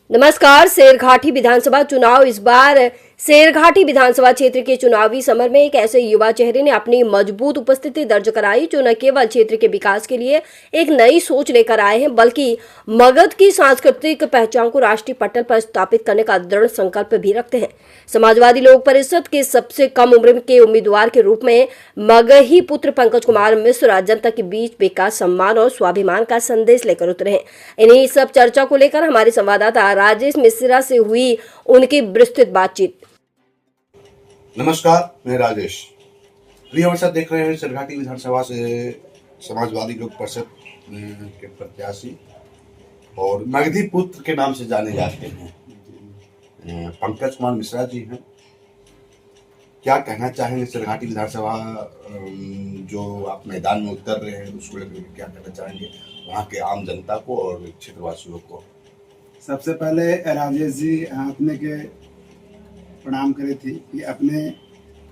नमस्कार। शेरघाटी विधानसभा चुनाव। इस बार शेरघाटी विधानसभा क्षेत्र के चुनावी समर में एक ऐसे युवा चेहरे ने अपनी मजबूत उपस्थिति दर्ज कराई जो न केवल क्षेत्र के विकास के लिए एक नई सोच लेकर आए हैं, बल्कि मगध की सांस्कृतिक पहचान को राष्ट्रीय पटल पर स्थापित करने का दृढ़ संकल्प भी रखते हैं। समाजवादी लोक परिषद के सबसे कम उम्र के उम्मीदवार के रूप में मगही पुत्र पंकज कुमार मिश्रा जनता के बीच विकास, सम्मान और स्वाभिमान का संदेश लेकर उतरे हैं। इन्हीं सब चर्चा को लेकर हमारे संवाददाता राजेश मिश्रा से हुई उनकी विस्तृत बातचीत। नमस्कार, मैं राजेश। अभी हमारे साथ देख रहे हैं शेरघाटी विधानसभा से समाजवादी लोक परिषद के प्रत्याशी और मगधी पुत्र के नाम से जाने जाते हैं पंकज कुमार मिश्रा जी हैं। क्या कहना चाहेंगे शेरघाटी विधानसभा जो आप मैदान में उतर रहे हैं उसको लेकर क्या कहना चाहेंगे वहाँ के आम जनता को और क्षेत्रवासियों को? सबसे पहले राजेश जी आपने के प्रणाम करे थी कि अपने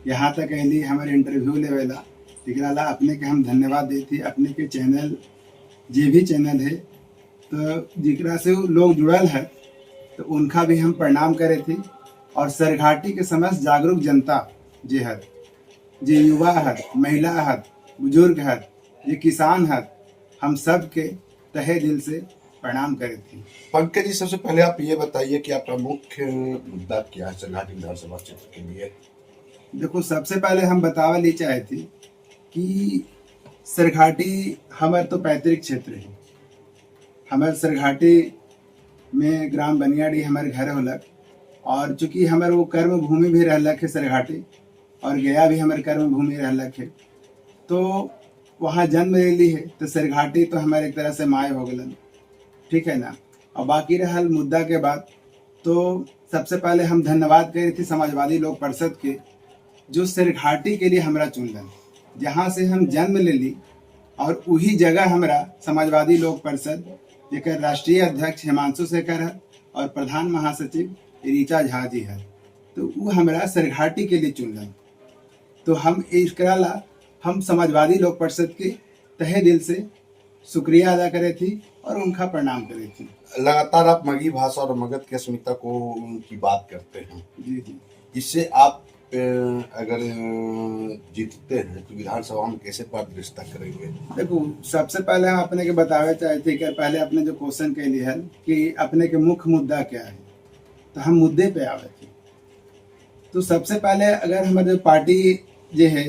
यहाँ तक अली हमारे इंटरव्यू लेवेला एकरा अपने के हम धन्यवाद देती। अपने के चैनल जे भी चैनल है तो जिकरा से लोग जुड़ल है तो उनका भी हम प्रणाम करे थी। और शेरघाटी के समस्त जागरूक जनता जे है, जे युवा है, महिला है, बुजुर्ग है, जे किसान है, हम सब के तहे दिल से प्रणाम करे थी। पंकज जी, सबसे पहले आप ये बताइए कि आपका मुख्य मुद्दा क्या है शेरघाटी विधानसभा क्षेत्र के लिए? देखो, सबसे पहले हम बतावल ही चाहे थी कि शेरघाटी हमारे तो पैतृक क्षेत्र है। हमारे शेरघाटी में ग्राम बनियाडी हमारे घर होलक और चूंकि हमारे वो कर्म भूमि भी रहलक है शेरघाटी और गया भी हमारे कर्म भूमि रहलक है, तो वहाँ जन्म ले ली है तो शेरघाटी तो हमारे एक तरह से माय हो गलन, ठीक है ना। और बाकी रहल मुद्दा के बाद तो सबसे पहले हम धन्यवाद करे थी समाजवादी लोक परिषद के जो शेरघाटी के लिए हमरा चुनलन, जहाँ से हम जन्म ले ली और वही जगह हमरा समाजवादी लोक परिषद जेकर राष्ट्रीय अध्यक्ष हिमांशु शेखर है और प्रधान महासचिव ऋचा झा जी है, तो वो हमरा शेरघाटी के लिए चुनलन। तो हम इसकरा ला हम समाजवादी लोक परिषद के तहे दिल से शुक्रिया अदा करे थी और उनका प्रणाम करे थी। लगातार आप मगही भाषा और मगध की अस्मिता को की बात करते हैं। जी जी। इससे आप अगर जीतते हैं तो विधानसभा में कैसे पारदर्शिता करेंगे? देखो, सबसे पहले हम अपने के बतावे चाहते कि पहले अपने जो क्वेश्चन के लिए है कि अपने के मुख्य मुद्दा क्या है, तो हम मुद्दे पे आवे थे। तो सबसे पहले अगर हमारे पार्टी जो है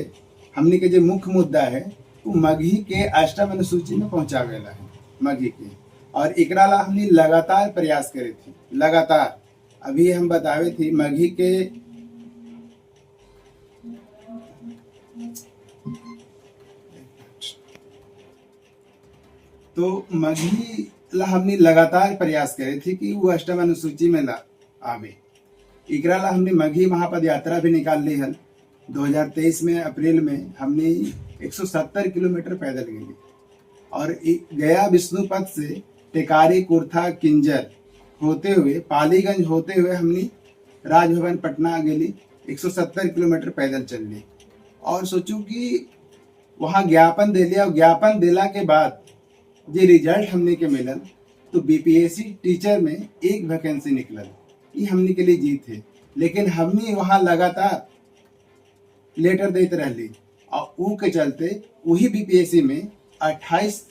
हमने के जो मुख्य मुद्दा है वो मगही के अष्टम अनुसूची में पहुंचावेला है मगही के, और एकरा ला हमने लगातार प्रयास करे थी। लगातार अभी हम बतावे थी मगही के तो मगही ला हमने लगातार प्रयास करे थी कि वो अष्टम अनुसूची में ला आवे। एकरा ला हमने मगही महापद यात्रा भी निकाल ली है। 2023 में अप्रैल में हमने 170 किलोमीटर पैदल गई और गया विष्णुपथ से टेकारी, कुर्था, किंजर होते हुए पालीगंज होते हुए हमने राजभवन पटना गेली 170 किलोमीटर पैदल चल ली। और सोचू कि वहाँ ज्ञापन दे लिया और ज्ञापन दिला के बाद जो रिजल्ट हमने के मिलन तो बीपीएससी टीचर में एक वैकेंसी निकलल, ये हमने के लिए जीत है। लेकिन हमने वहाँ लगातार लेटर देते रहली और ऊ के चलते वही बीपीएससी में 28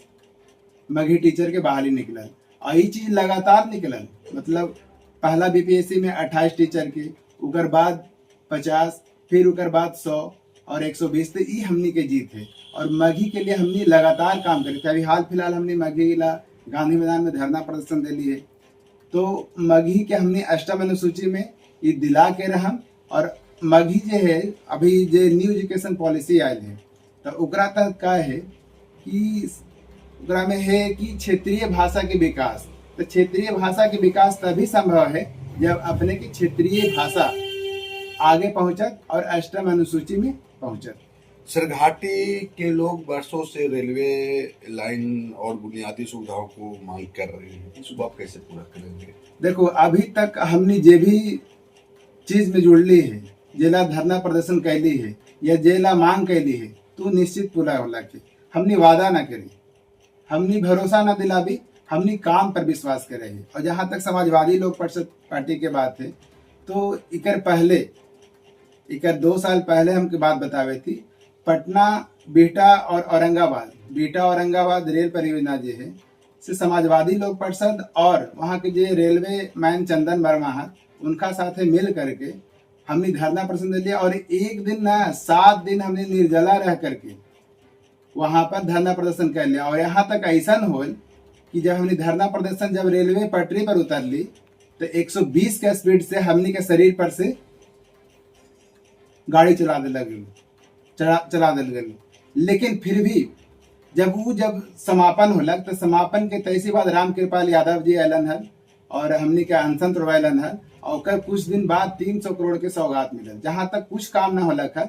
मगही टीचर के बहाली निकलल और ये चीज लगातार निकलल। मतलब पहला बीपीएससी में 28 टीचर के, उकर बाद 50, फिर उकर बाद 100 और 120, तो ये हमनी के जीत है। और मगही के लिए हमने लगातार काम करे थे। अभी हाल फिलहाल हमने मगही ला गांधी मैदान में धरना प्रदर्शन दिली है, तो मगही के हमने अष्टम अनुसूची में ये दिला के रहम। और मगही जो है अभी जो न्यू एजुकेशन पॉलिसी आयल है तो ओकरा तक का है कि ओकरा में है कि क्षेत्रीय भाषा के विकास। तो क्षेत्रीय भाषा के विकास तभी संभव है जब अपने की क्षेत्रीय भाषा आगे पहुंचत और अष्टम अनुसूची में पहुंचत। शेरघाटी के लोग वर्षों से रेलवे लाइन और बुनियादी सुविधाओं को मांग कर रहे हैं, इसको आप कैसे पूरा करेंगे? देखो, अभी तक हमने जे भी चीज में जुड़ली है, जेला धरना प्रदर्शन कैली है या जेला मांग कैली है, तो निश्चित पूरा होला के हमने वादा ना करी, हमने भरोसा ना दिलावी, हमने काम पर विश्वास करे हैं। और जहाँ तक समाजवादी लोक परिषद पार्टी के बात है, तो इकर 2 साल पहले हमके बात बतावे थी, पटना बिहटा और औरंगाबाद रेल परियोजना जो है से समाजवादी लोक परिषद और वहाँ के जो रेलवे मैन चंदन वर्मा है उनका साथे मिल करके हमने धरना प्रदर्शन दिया। और एक दिन ना 7 दिन हमने निर्जला रह करके वहां पर धरना प्रदर्शन कर लिया। और यहाँ तक ऐसा हो कि जब हमने धरना प्रदर्शन जब रेलवे पटरी पर उतर ली तो 120 के स्पीड से हमने के शरीर पर से गाड़ी चला दे लगी। लेकिन फिर भी जब समापन होलक तो समापन के तैसी बाद राम कृपाल यादव जी अलन हल और हमने के अनशन तुड़वालन हल और कुछ दिन बाद 300 करोड़ के सौगात मिलल। जहां तक कुछ काम न होलक है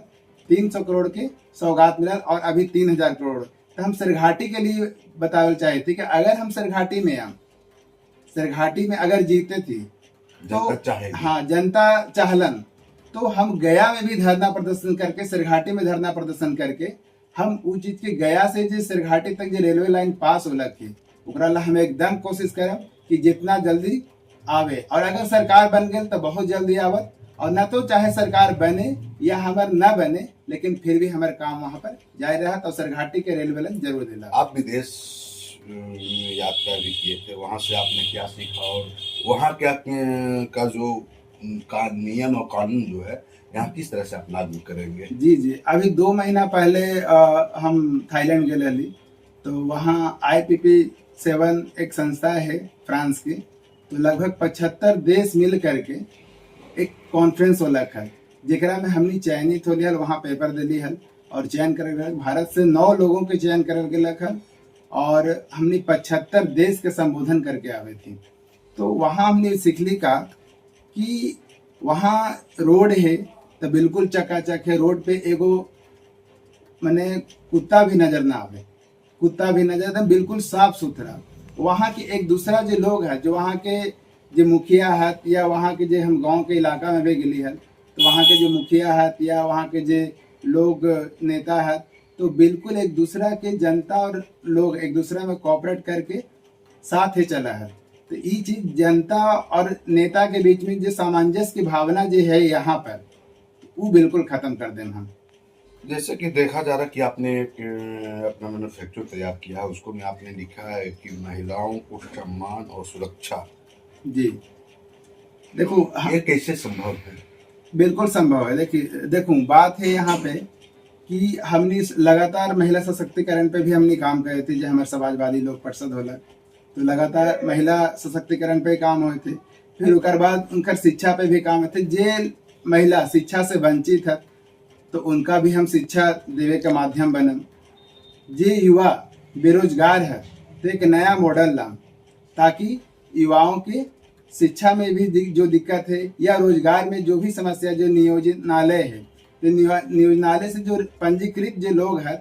300 करोड़ के सौगात मिलल और अभी 3000 करोड़। तो हम सरघाटी के लिए बतावल चाहे थे कि अगर हम सरघाटी में अगर जीते थी तो हाँ जनता चाहलन तो हम गया में भी धरना प्रदर्शन करके सरघाटी में धरना प्रदर्शन करके हम उ चीज के गया से जो सरघाटी तक जो रेलवे लाइन पास होलक है ओकरा ला हम एकदम कोशिश करब कि जितना जल्दी आवे। और अगर सरकार बन गई तो बहुत जल्दी आवत, और न तो चाहे सरकार बने या हमार न बने लेकिन फिर भी हमारे काम वहाँ पर जाए रहा तो सरघाटी के रेलवे लाइन जरूर दिला। आप विदेश यात्रा भी किए थे, वहाँ से आपने क्या सीखा और वहाँ क्या का जो का नियम और कानून जो है यहाँ किस तरह से आप लागू करेंगे? जी अभी 2 महीना पहले हम थाईलैंड गए रही तो वहाँ IPP7 एक संस्था है फ्रांस की, तो लगभग 75 देश मिल करके एक कॉन्फ्रेंस होलक है जेकरा में हमने चयनित हो लिया, वहाँ पेपर दिली हल और चयन कर भारत से 9 लोगों के चयन कर गेलक हल और हमने 75 देश के संबोधन करके आवे थी। तो वहाँ हमने सीखली का कि वहाँ रोड है तो बिल्कुल चकाचक है, रोड पे एगो मने कुत्ता भी नजर ना आवे, एकदम बिल्कुल साफ सुथरा। वहाँ के एक दूसरा जो लोग है जो वहाँ के जो मुखिया है या वहाँ के जो हम गांव के इलाका में भी गेली है तो वहाँ के जो मुखिया है या वहाँ के जो लोग नेता है तो बिल्कुल एक दूसरा के जनता और लोग एक दूसरा में कोऑपरेट करके साथ ही चला है। तो ये चीज जनता और नेता के बीच में जो सामंजस्य की भावना जो है यहाँ पर वो बिल्कुल खत्म कर देना हम। जैसे कि देखा जा रहा है कि आपने अपना मैन्युफैक्चर तैयार किया है, उसको में आपने लिखा है कि महिलाओं को सम्मान और सुरक्षा। जी देखो ये कैसे संभव है? बिल्कुल संभव है। देखो बात है यहाँ पे कि हमने लगातार महिला सशक्तिकरण पे भी हमने काम करे थे। जो हमारे समाजवादी लोक परिषद होला तो लगातार महिला सशक्तिकरण पे काम हुए थे, फिर उसके बाद उनका शिक्षा पे भी काम हुए थे। जे महिला शिक्षा से वंचित है तो उनका भी हम शिक्षा देवे का माध्यम बनम। जे युवा बेरोजगार है तो एक नया मॉडल लाम ताकि युवाओं के शिक्षा में भी जो दिक्कत है या रोजगार में जो भी समस्या जो नियोजनालय है तो नियोजनालय से जो पंजीकृत जो लोग है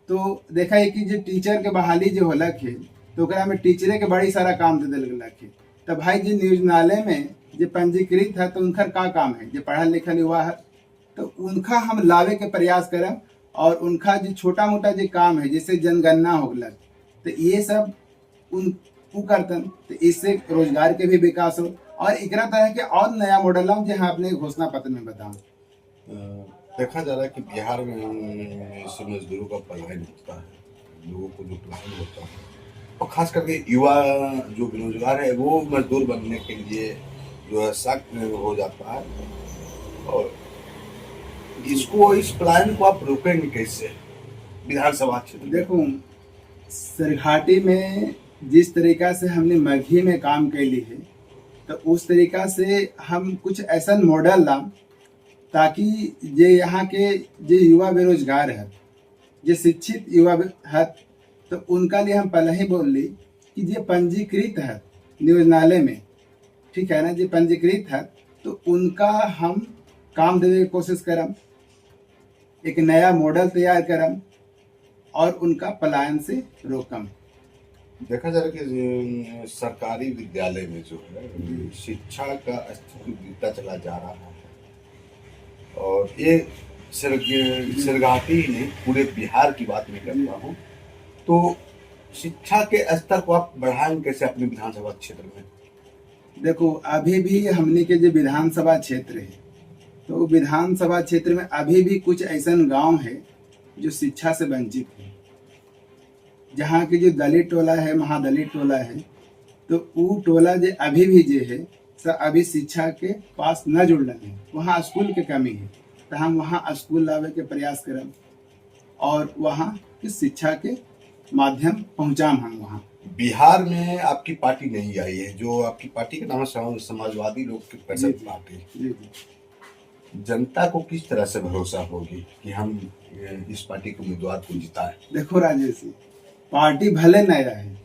तो देखा है कि जो टीचर के बहाली जो होलक है तो ओकरा में टीचरे के बड़ी सारा काम दे दिल है। तो भाई जो नियोजनालय में जो पंजीकृत है तो उनका का काम है जो पढ़ल लिखल युवा है तो उनका हम लावे के प्रयास करब और उनका जो छोटा मोटा जो काम है जैसे जनगणना हो गलक तो ये सब उन करतन तो इससे रोजगार के भी विकास हो और एक तरह के और नया मॉडल हम जहाँ अपने घोषणा पत्र में बताऊँ। देखा जा रहा है कि बिहार में इससे मजदूरों का पलायन होता है, लोगों को जो पलायन होता है और खास करके युवा जो बेरोजगार है वो मजदूर बनने के लिए जो है सख्त हो जाता है। और इस पलायन को आप रोकेंगे कैसे विधानसभा क्षेत्र? देखो सरघाटी में जिस तरीका से हमने मगही में काम कैली है तो उस तरीका से हम कुछ ऐसा मॉडल लाम ताकि जे यहाँ के जो युवा बेरोजगार है जो शिक्षित युवा है तो उनका लिए हम पहले ही बोल ली कि जो पंजीकृत है नियोजनालय में, ठीक है ना, जो पंजीकृत है तो उनका हम काम देने की कोशिश करम, एक नया मॉडल तैयार करम और उनका पलायन से रोकम। देखा जा रहा है कि सरकारी विद्यालय में जो है शिक्षा का स्तर गिरता चला जा रहा है और ये सिरघाटी नहीं पूरे बिहार की बात मैं करता हूँ। तो शिक्षा के स्तर को आप बढ़ाएंगे कैसे अपने विधानसभा क्षेत्र में? देखो अभी भी हमने के जो विधानसभा क्षेत्र है, तो विधानसभा क्षेत्र में अभी भी कुछ ऐसा गांव है जो शिक्षा से वंचित है। जहाँ के जो दलित टोला है, महादलित टोला है, तो वो टोला जो अभी भी जो है सब अभी शिक्षा के पास न जुड़ल है, वहाँ स्कूल के कमी है। तो हम वहाँ स्कूल लावे के प्रयास करब और वहाँ की शिक्षा के माध्यम पहुँचाम हम वहाँ। बिहार में आपकी पार्टी नहीं आई है, जो आपकी पार्टी का नाम है समाजवादी लोग की परिषद पार्टी। जी जी। जनता को किस तरह से भरोसा होगी कि हम इस पार्टी के उम्मीदवार को जिताएं? देखो राजेश जी, पार्टी भले नया है,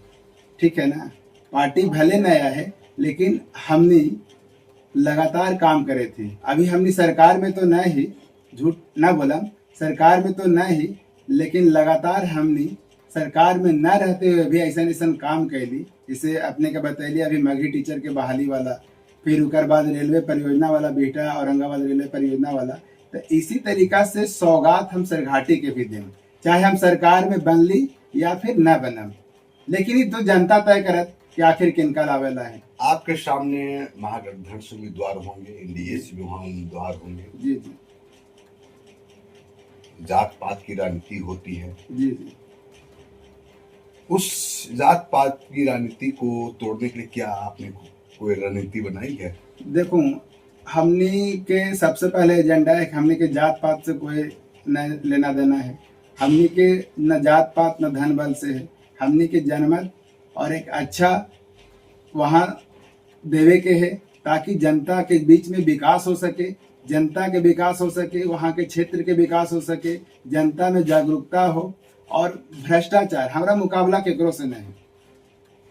ठीक है ना, पार्टी भले नया है, लेकिन हमने लगातार काम करे थे। अभी हमने सरकार में तो न ही, झूठ ना बोला, सरकार में तो न ही, लेकिन लगातार हमने सरकार में न रहते हुए भी ऐसा ऐसा काम कैली। जैसे अपने के बतैली अभी मगही टीचर के बहाली वाला, फिर उकर बाद रेलवे परियोजना वाला, बेटा औरंगाबाद रेलवे परियोजना वाला। तो इसी तरीका से सौगात हम सरघाटी के भी दें, चाहे हम सरकार में बनली या फिर न बनम, लेकिन ये तो जनता तय करत कि आखिर किनका लावेला है। आपके सामने महागठबंधन से उम्मीदवार होंगे, एनडीए से भी वहाँ उम्मीदवार होंगे। जी जी जात पात की राजनीति होती है, जी जी। उस जात पात की राजनीति को तोड़ने के लिए क्या आपने कोई रणनीति बनाई है? देखो हमने के सबसे पहले एजेंडा है कि हमने के जात पात से कोई न लेना देना है। हमने के न जात पात न धन बल से है। हमने के जनमत और एक अच्छा वहाँ देवे के है, ताकि जनता के बीच में विकास हो सके, जनता के विकास हो सके, वहाँ के क्षेत्र के विकास हो सके, जनता में जागरूकता हो। और भ्रष्टाचार, हमारा मुकाबला केकरो से नहीं,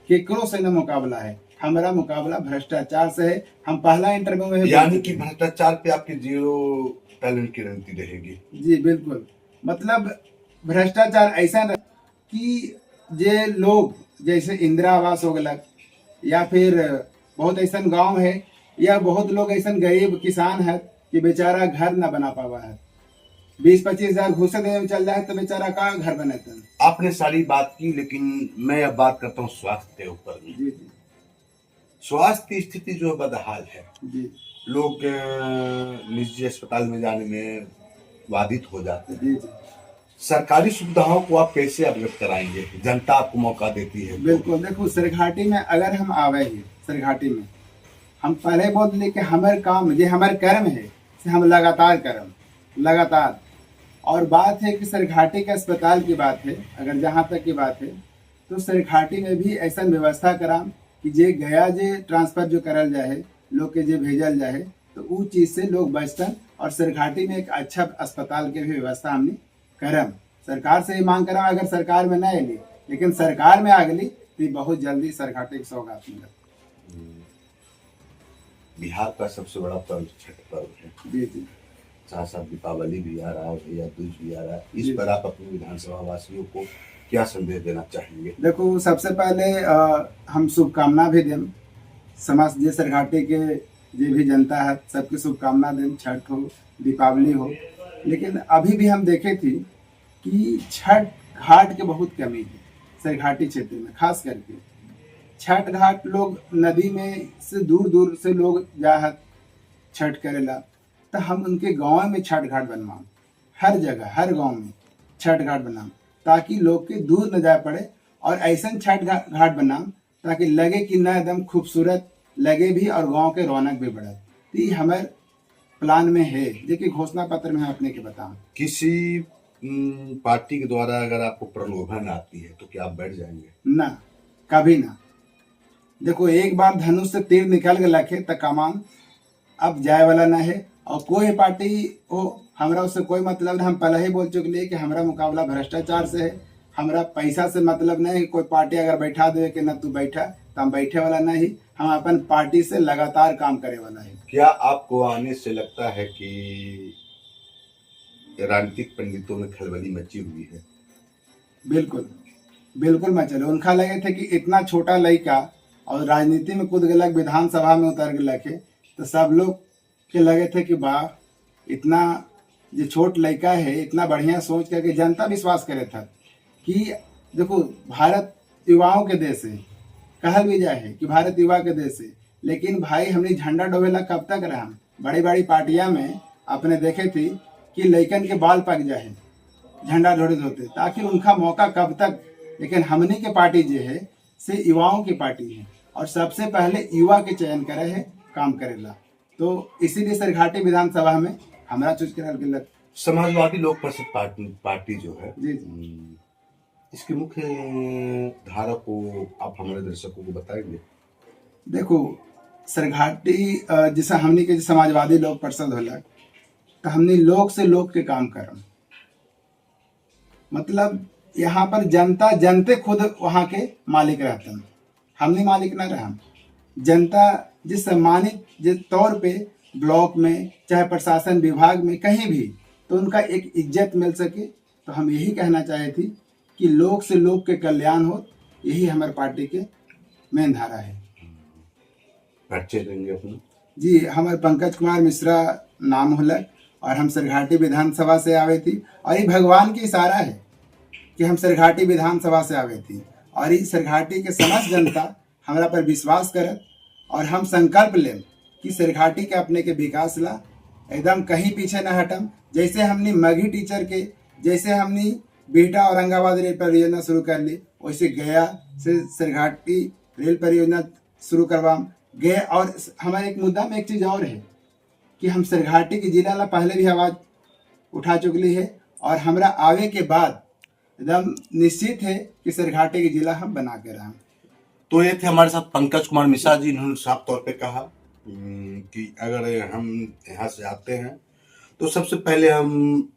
केकरो से न मुकाबला है, हमारा मुकाबला भ्रष्टाचार से है। हम पहला इंटरव्यू में यानी कि भ्रष्टाचार पे आपकी जीरो टैलेंट की रणनीति रहेगी। जी बिल्कुल, मतलब भ्रष्टाचार ऐसा न कि जे लोग जैसे इंदिरा आवास हो गलक, या फिर बहुत ऐसा गांव है, या बहुत लोग ऐसा गरीब किसान है कि बेचारा घर न बना पावा है, 20-25 हजार घूस देने में चल जाए तो बेचारा का घर बनाता। आपने सारी बात की, लेकिन मैं अब बात करता हूँ स्वास्थ्य के ऊपर में। जी जी। स्वास्थ्य की स्थिति जो बदहाल है, जी लोग निजी अस्पताल में जाने में बाधित हो जाते हैं। जी जी। सरकारी सुविधाओं को आप कैसे अवगत कराएंगे? जनता आपको मौका देती है। बिल्कुल, देखो सरघाटी में अगर हम आवे हैं, सरघाटी में हम पहले बोल दिए कि हमारे काम ये हमारे कर्म है, से हम लगातार कर्म लगातार। और बात है कि सरघाटी के अस्पताल की बात है, अगर जहाँ तक की बात है, तो सरघाटी में भी ऐसा व्यवस्था कराम कि जे गया जे ट्रांसफर जो करल जाए, लोग के जे भेजल जाए, तो वो चीज़ से लोग बचतन। और सरघाटी में एक अच्छा अस्पताल के भी व्यवस्था हमने करम, सरकार से ही मांग करम। अगर सरकार में न अली, लेकिन सरकार में आ गई तो बहुत जल्दी सरघाटी की सौगात मिलत। बिहार का सबसे बड़ा पर्व छठ पर्व है। जी जी। साथ साथ दीपावली भी आ रहा है, भैया दूज भी आ रहा है। इस जी। पर आप अपने विधानसभा वासियों को क्या संदेश देना चाहेंगे? देखो सबसे पहले हम शुभकामना भी दें, समाज जे सरघाटी के जे भी जनता है सबके शुभकामना दें, छठ हो दीपावली हो। लेकिन अभी भी हम देखे थी कि छठ घाट के बहुत कमी है सरघाटी क्षेत्र में, खास करके छठ घाट लोग नदी में से दूर दूर से लोग जाहत छठ करेला। तो हम उनके गांव में छठ घाट बनवाओ, हर जगह हर गांव में छठ घाट बनाओ, ताकि लोग के दूर न जा पड़े। और ऐसा छठ घाट बनाओ ताकि लगे कि न एकदम खूबसूरत लगे भी और गांव के रौनक भी बढ़े। तो ये हमारे प्लान में है, जो कि घोषणा पत्र में अपने के बताऊं। किसी पार्टी के द्वारा अगर आपको प्रलोभन आती है तो क्या आप बैठ जाएंगे? ना, कभी ना। देखो एक बार धनुष से तीर निकल गया लखे तो कमान अब जाए वाला ना है। और कोई पार्टी हो, हमरा उससे कोई मतलब नहीं। हम पहले ही बोल चुके कि हमारा मुकाबला भ्रष्टाचार से है, हमारा पैसा से मतलब नहीं। कोई पार्टी अगर बैठा दे कि ना तू बैठा, तो हम बैठे वाला नहीं। हम अपन पार्टी से लगातार काम करे वाला है। क्या आपको आने से लगता है कि राजनीतिक पंडितों में खलबली मची हुई है? बिल्कुल बिल्कुल मचल। उनका लगे थे कि इतना छोटा लड़का और राजनीति में कूद गलक, विधानसभा में उतर गलक है, तो सब लोग के लगे थे कि वाह इतना जो छोट लड़का है, इतना बढ़िया सोच करके जनता विश्वास करे था कि देखो भारत युवाओं के देश है, कहल भी जाए है कि भारत युवा के देश है। लेकिन भाई हमने झंडा डोबेला कब तक रहा? बड़ी बड़ी पार्टियां में अपने देखे थी कि लइकन के बाल पक जाए झंडा ढोड़े होते, ताकि उनका मौका कब तक। लेकिन हमनी के पार्टी जो है से युवाओं की पार्टी है और सबसे पहले युवा के चयन करे है, काम करेला। तो इसीलिए सरघाटी विधानसभा में हमारा चूज करल गेलक। समाजवादी लोक परिषद पार्टी जो है, जी जी। इसकी मुख्य धारा को आप हमारे दर्शकों को बताएंगे? देखो, सरघाटी जैसा हमनी के समाजवादी लोक परिषद होला, तो हमनी लोक से लोक के काम करम। मतलब यहाँ पर जनता जनते खुद वहाँ के मालिक रहतन, हमनी मालिक न रहम। जनता जिस सम्मानित जिस तौर पे ब्लॉक में चाहे प्रशासन विभाग में कहीं भी, तो उनका एक इज्जत मिल सके। तो हम यही कहना चाहे थी कि लोक से लोक के कल्याण हो, यही हमारे पार्टी के मेन धारा है। परिचय देंगे अपना? जी, हमारे पंकज कुमार मिश्रा नाम होला और हम सरघाटी विधानसभा से आवे थी। और ये भगवान की इशारा है कि हम सरघाटी विधानसभा से आवे थी और इस सरघाटी के समस्त जनता हमारा पर विश्वास करत और हम संकल्प लें कि सरघाटी के अपने के विकास ला एकदम कहीं पीछे न हटम। जैसे हमने मगही टीचर के, जैसे हमने बिहटा औरंगाबाद रेल परियोजना शुरू कर ली, वैसे गया से सरघाटी रेल परियोजना शुरू करवाम गए। और हमारे एक मुद्दा में एक चीज़ और है कि हम सरघाटी के जिला ला पहले भी आवाज़ उठा चुकली है और हमरा आवे के बाद एकदम निश्चित है कि सरघाटी के जिला हम बना के रहा। तो ये थे हमारे साथ पंकज कुमार मिश्रा जी। इन्होंने साफ तौर पे कहा कि अगर हम यहाँ से आते हैं तो सबसे पहले हम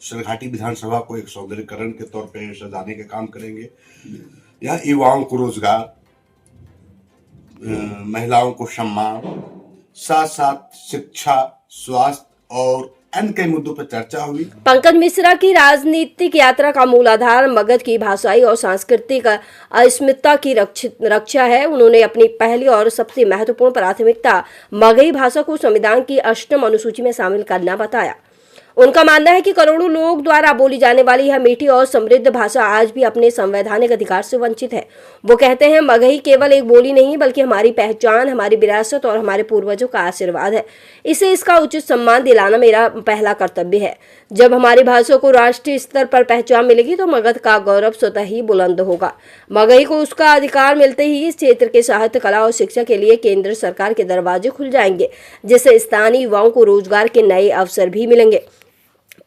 सरघाटी विधानसभा को एक सौंदर्यीकरण के तौर पे सजाने के काम करेंगे। यहाँ युवाओं को रोजगार, महिलाओं को सम्मान, साथ साथ शिक्षा, स्वास्थ्य और अन्य कई मुद्दों पर चर्चा हुई। पंकज मिश्रा की राजनीतिक यात्रा का मूल आधार मगध की भाषाई और सांस्कृतिक अस्मिता की रक्षा है। उन्होंने अपनी पहली और सबसे महत्वपूर्ण प्राथमिकता मगही भाषा को संविधान की 8वीं अनुसूची में शामिल करना बताया। उनका मानना है कि करोड़ों लोग द्वारा बोली जाने वाली यह मीठी और समृद्ध भाषा आज भी अपने संवैधानिक अधिकार से वंचित है। वो कहते हैं, मगही केवल एक बोली नहीं बल्कि हमारी पहचान, हमारी विरासत और हमारे पूर्वजों का आशीर्वाद है। इसे इसका उचित सम्मान दिलाना मेरा पहला कर्तव्य है। जब हमारी भाषा को राष्ट्रीय स्तर पर पहचान मिलेगी तो मगध का गौरव स्वतः ही बुलंद होगा। मगही को उसका अधिकार मिलते ही इस क्षेत्र के साहित्य, कला और शिक्षा के लिए केंद्र सरकार के दरवाजे खुल जाएंगे, जिससे स्थानीय युवाओं को रोजगार के नए अवसर भी मिलेंगे।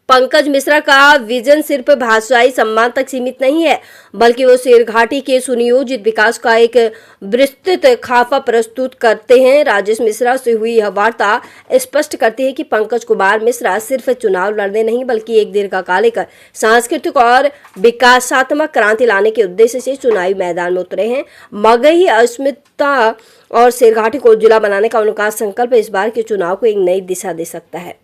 पंकज मिश्रा का विजन सिर्फ भाषाई सम्मान तक सीमित नहीं है, बल्कि वो शेरघाटी के सुनियोजित विकास का एक विस्तृत खाका प्रस्तुत करते हैं। राजेश मिश्रा से हुई यह वार्ता स्पष्ट करती है कि पंकज कुमार मिश्रा सिर्फ चुनाव लड़ने नहीं बल्कि एक दीर्घकालिक सांस्कृतिक और विकासात्मक क्रांति लाने के उद्देश्य से चुनावी मैदान में उतरे हैं। मगही अस्मिता और शेरघाटी को जिला बनाने का उनका संकल्प इस बार के चुनाव को एक नई दिशा दे सकता है।